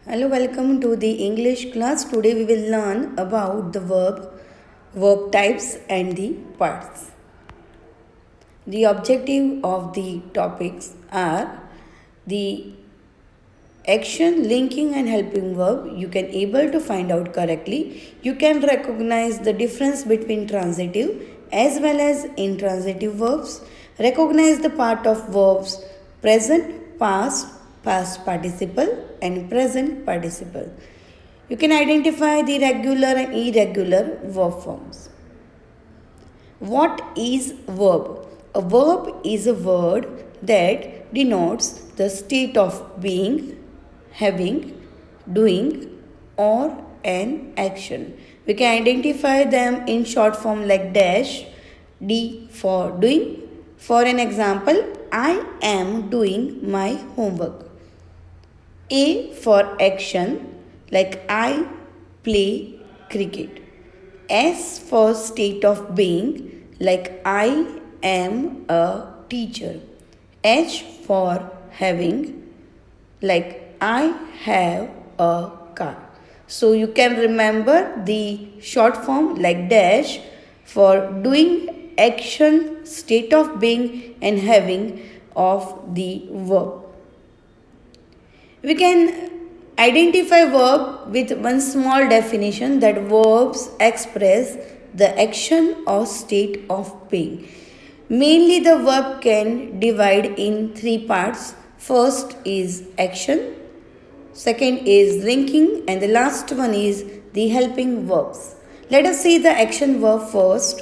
Hello, welcome to the English class. Today we will learn about the verb types and the parts. The objective of the topics are the action, linking and helping verb. You can able to find out correctly. You can recognize the difference between transitive as well as intransitive verbs. Recognize the part of verbs present, past, past participle and present participle. You can identify the regular and irregular verb forms. What is verb? A verb is a word that denotes the state of being, having, doing, or an action. We can identify them in short form like dash, D for doing. For an example, I am doing my homework. A for action, like I play cricket. S for state of being, like I am a teacher. H for having, like I have a car. So you can remember the short form like dash for doing, action, state of being and having of the verb. We can identify verb with one small definition that verbs express the action or state of being. Mainly the verb can divide in three parts. First is action, second is linking and the last one is the helping verbs. Let us see the action verb first.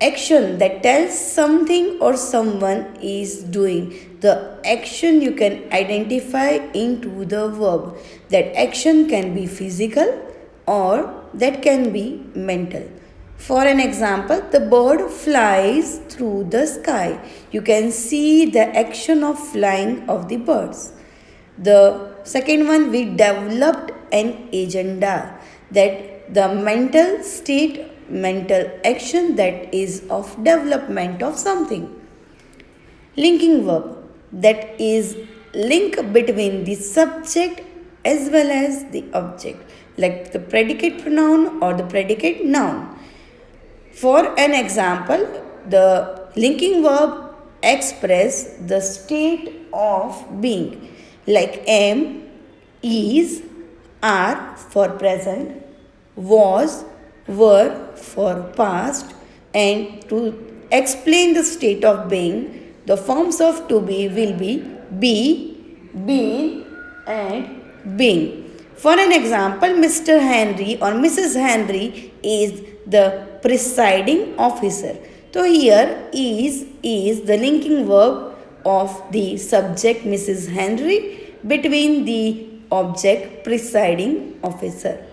Action that tells something or someone is doing. The action you can identify into the verb. That action can be physical or that can be mental. For an example, the bird flies through the sky. You can see the action of flying of the birds. The second one, we developed an agenda, that the mental state, mental action that is of development of something. Linking verb, that is link between the subject as well as the object, like the predicate pronoun or the predicate noun. For an example, the linking verb express the state of being, like am, is, are for present, was, were for past, and to explain the state of being, the forms of to be will be, been, and being. For an example, Mr. Henry or Mrs. Henry is the presiding officer. So here is the linking verb of the subject Mrs. Henry between the object presiding officer.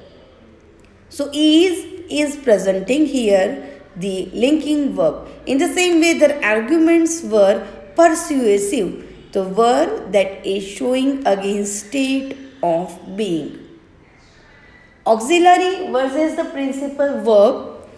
So is presenting here the linking verb. In the same way, the arguments were persuasive, the word that is showing against state of being. Auxiliary versus the principal verb.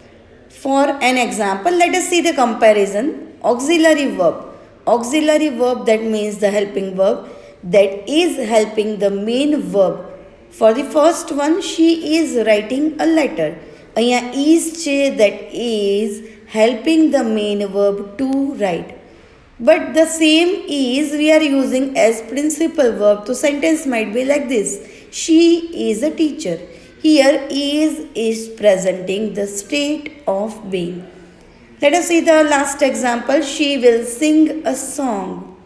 For an example, let us see the comparison. Auxiliary verb. Auxiliary verb, that means the helping verb that is helping the main verb. For the first one, she is writing a letter. અહીંયા is છે that is helping the main verb to write. But the same is we are using as principal verb. So sentence might be like this. She is a teacher. Here is presenting the state of being. Let us see the last example. She will sing a song.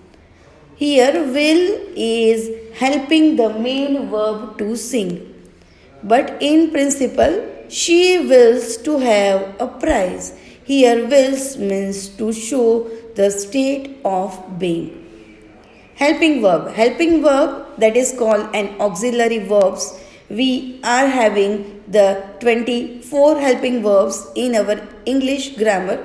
Here will is helping the main verb to sing. But in principle, she wills to have a prize. Here wills means to show the state of being. Helping verb. Helping verb, that is called an auxiliary verbs. We are having the 24 helping verbs in our English grammar.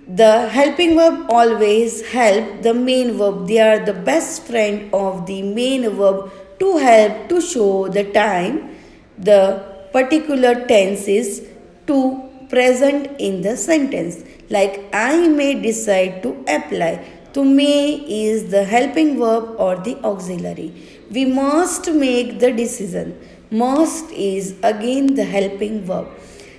The helping verb always help the main verb. They are the best friend of the main verb to help to show the time, the particular tenses to present in the sentence. Like I may decide to apply. To may is the helping verb or the auxiliary. We must make the decision. Must is again the helping verb.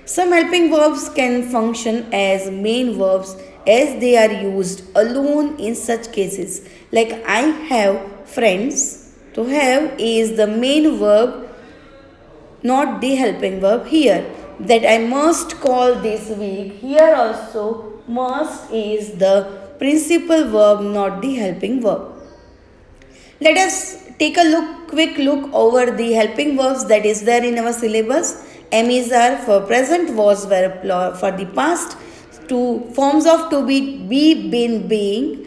Some helping verbs can function as main verbs as they are used alone in such cases. Like I have friends. To have is the main verb, not the helping verb here. That I must call this week. Here also must is the principal verb, not the helping verb. Let us take a quick look over the helping verbs that is there in our syllabus. Am is are for present, was were for the past, two forms of to be, been, being,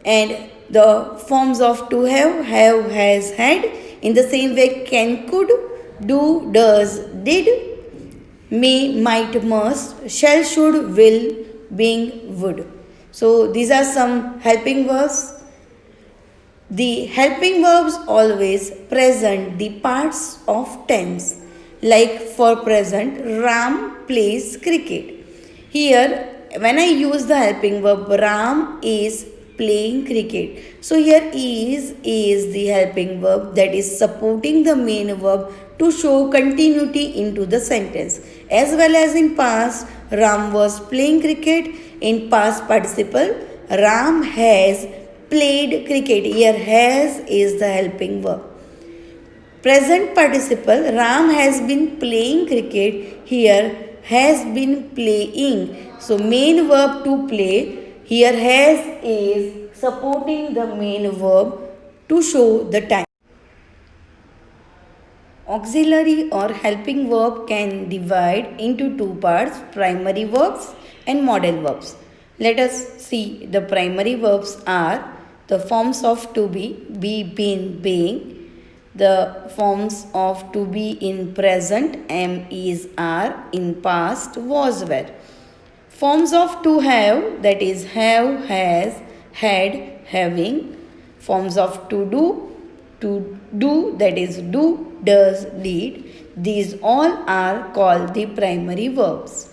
and the forms of to have, has, had. In the same way, can, could, do, does, did, may, might, must, shall, should, will, being, would. So these are some helping verbs. The helping verbs always present the parts of tense. Like for present, Ram plays cricket. Here, when I use the helping verb, Ram is playing cricket. So here is the helping verb that is supporting the main verb to show continuity into the sentence. As well as in past, Ram was playing cricket. In past participle, Ram has played cricket. Here has is the helping verb. Present participle, Ram has been playing cricket. Here has been playing. So main verb to play. Here has is supporting the main verb to show the time. Auxiliary or helping verb can divide into two parts, primary verbs and modal verbs. Let us see the primary verbs are the forms of to be, been, being, the forms of to be in present, am, is, are, in past, was, were. Forms of to have, that is have, has, had, having. Forms of to do, that is do, does, did. These all are called the primary verbs.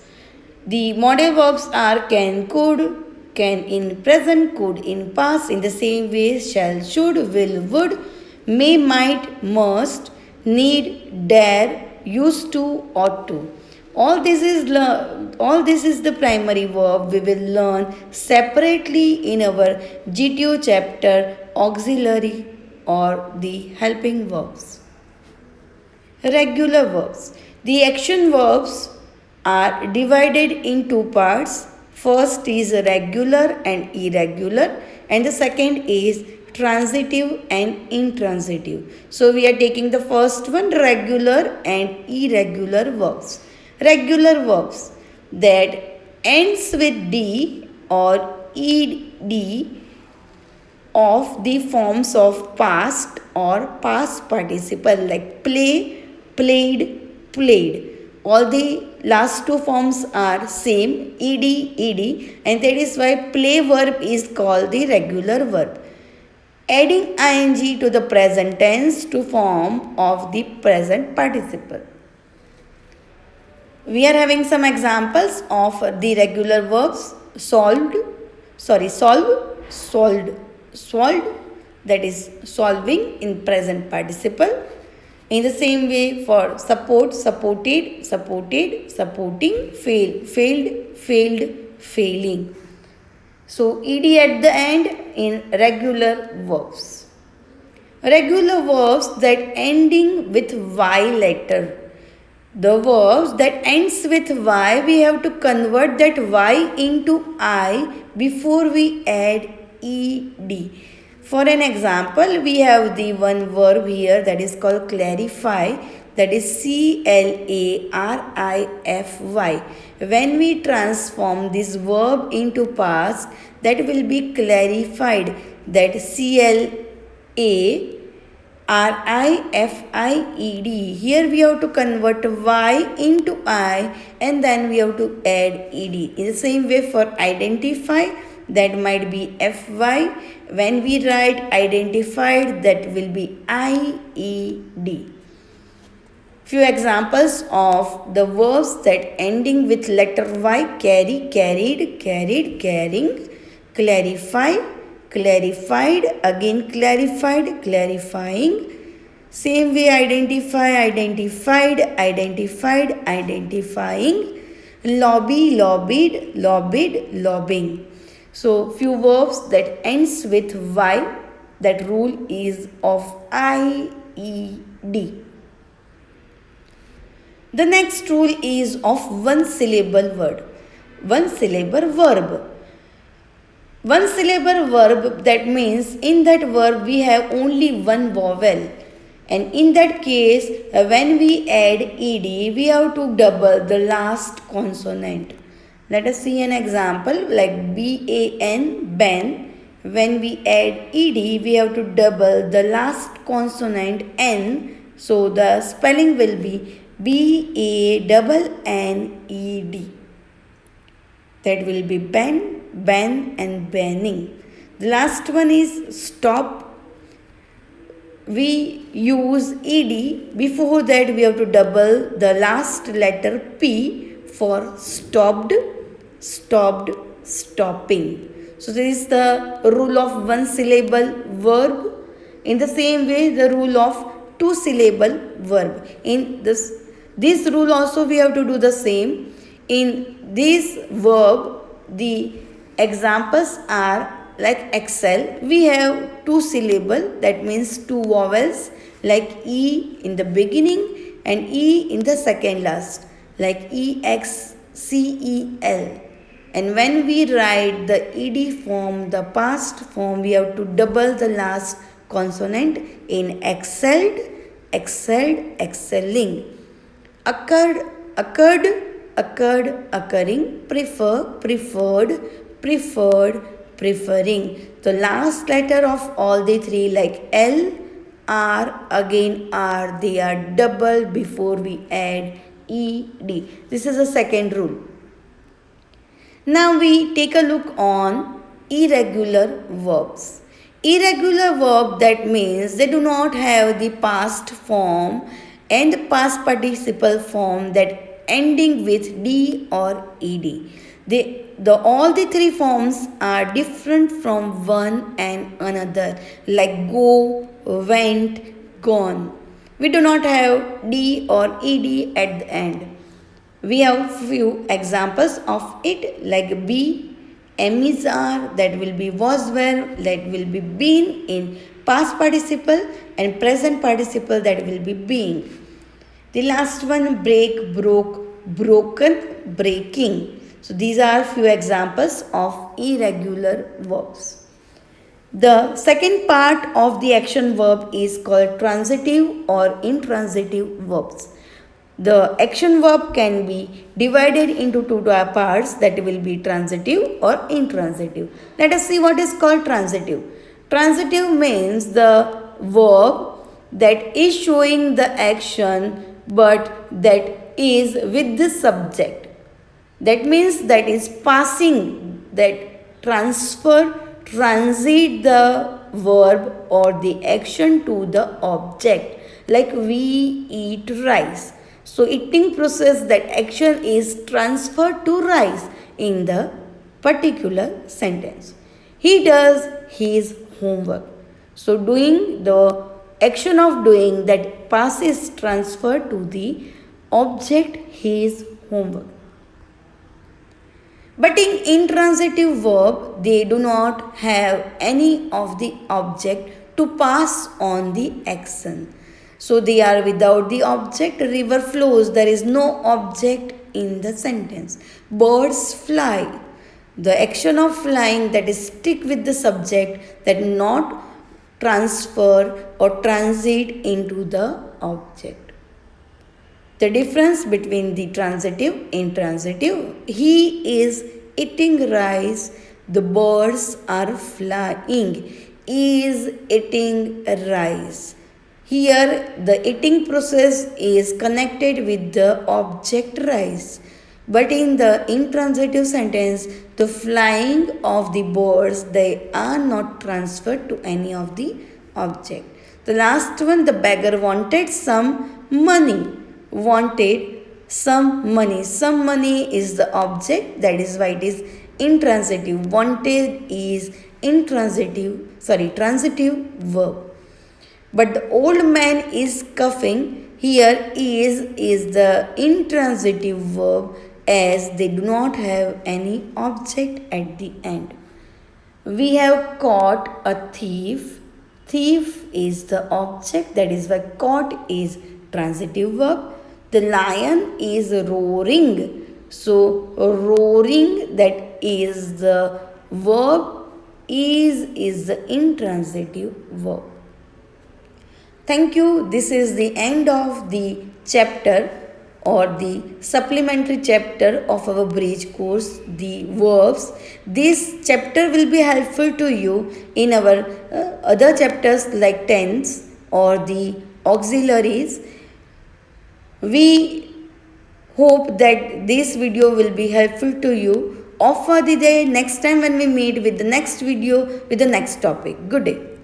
The modal verbs are can, could, can in present, could in past. In the same way, shall, should, will, would, may, might, must, need, dare, used to, ought to. All this is the primary verb we will learn separately in our GTO chapter, auxiliary or the helping verbs. Regular verbs. The action verbs are divided in two parts. First is regular and irregular, and the second is transitive and intransitive. So we are taking the first one, regular and irregular verbs. Regular verbs that ends with D or ed of the forms of past or past participle like play, played, played. All the last two forms are same, ed, and that is why play verb is called the regular verb. Adding ing to the present tense to form of the present participle. We are having some examples of the regular verbs. Solved, that is solving in present participle. In the same way for support, supported, supporting, failed, failing. So ed at the end in regular verbs. Regular verbs that ending with y letter. The verbs that ends with y, we have to convert that y into I before we add ed. For an example, we have the one verb here that is called clarify, that is clarify. When we transform this verb into past, that will be clarified, that clarified. Here we have to convert y into I and then we have to add ed. In the same way for identify, that might be fy. When we write identified, that will be ied. Few examples of the verbs that ending with letter Y: carry, carried, carried, carrying, clarify, clarified, again clarified, clarifying. Same way identify, identified, identified, identifying. Lobby, lobbied, lobbied, lobbying. So few verbs that ends with Y. That rule is of IED. The next rule is of one syllable word. One syllable verb. One syllable verb, that means in that verb we have only one vowel. And in that case, when we add ed, we have to double the last consonant. Let us see an example like ban, ban. When we add ed, we have to double the last consonant n. So the spelling will be BANNED. That will be ban, ban and banning. The last one is stop. We use ed. Before that we have to double the last letter P for stopped, stopped, stopping. So this is the rule of one syllable verb. In the same way, the rule of two syllable verb. In this rule also we have to do the same. In this verb, the examples are like Excel. We have two syllable, that means two vowels, like E in the beginning and E in the second last, like EXCEL. And when we write the ed form, the past form, we have to double the last consonant in excelled, excelled, excelling. Occurred, occurred, occurred, occurring. Prefer, preferred, preferred, preferring. The last letter of all the three, like L, R, again R, they are double before we add ed. This is the second rule. Now we take a look on irregular verbs. Irregular verb, that means they do not have the past form and past participle form that ending with d or ed. All the three forms are different from one and another, like go, went, gone. We do not have d or ed at the end. We have few examples of it, like be, am is are, that will be was were, that will be been in past participle, and present participle, that will be being. The last one, break, broke, broken, breaking. So these are few examples of irregular verbs. The second part of the action verb is called transitive or intransitive verbs. The action verb can be divided into two parts, that will be transitive or intransitive. Let us see what is called transitive. Transitive means the verb that is showing the action but that is with the subject. That means that is passing, that transfer, transit the verb or the action to the object. Like we eat rice. So eating process, that action is transferred to rice in the particular sentence. He does his homework. So doing, the action of doing, that passes transfer to the object, his homework. But in intransitive verb, they do not have any of the object to pass on the action. So they are without the object. River flows, there is no object in the sentence. Birds fly. The action of flying, that is stick with the subject, that not transfer or transit into the object. The difference between the transitive, intransitive, he is eating rice, the birds are flying, is eating rice. Here the eating process is connected with the object rice. But in the intransitive sentence, the flying of the birds, they are not transferred to any of the object. The last one, the beggar wanted some money. Wanted some money. Some money is the object, that is why it is intransitive. Wanted is transitive verb. But the old man is coughing. Here is the intransitive verb, as they do not have any object at the end. We have caught a thief. Thief is the object, that is why caught is transitive verb. The lion is roaring. So roaring, that is the verb, is the intransitive verb. Thank you. This is the end of the chapter or the supplementary chapter of our bridge course, the verbs. This chapter will be helpful to you in our other chapters like tense or the auxiliaries. We hope that this video will be helpful to you. Off for the day. Next time when we meet with the next video with the next topic. Good day.